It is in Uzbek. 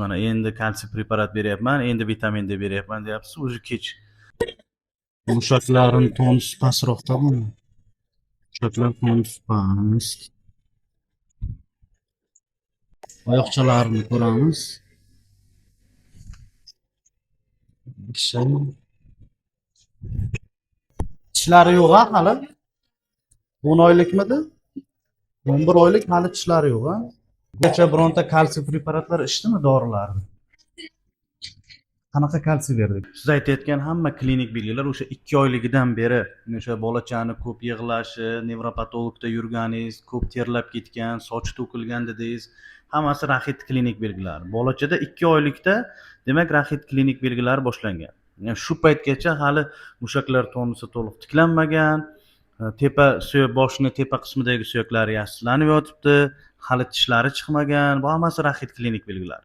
Mana endi kalsiy preparat beryapman, endi vitamin D beryapman deyapsiz, уже kech. Mushaklarim tonus pastroqdami? Mushaklar tonus past. Oyoqchalarni ko'ramiz. Tishlari yo'q-a hali? 10 oylikmidi? 11 oylik hali tishlari yo'q-a? Kecha bironta kalsiy preparatlar ichdimi dorilarni? Qanaqa kalsiy berdik? Siz aytayotgan hamma klinik belgilar o'sha 2 oyligidan beri o'sha bolachani ko'p yig'lashi, nevropatologda yurganingiz, ko'p terlab ketgan, soch to'kilgan dedingiz, hammasi raxit klinik belgilari. Bolachada 2 oylikda demak raxit klinik belgilari boshlangan. Yani shu paytgacha hali mushaklar tonusi to'liq tiklanmagan, tepa suyak boshning tepa qismidagi suyaklari yassillanib yotibdi, hali tishlari chiqmagan. Bu hammasi raxit klinik belgilari.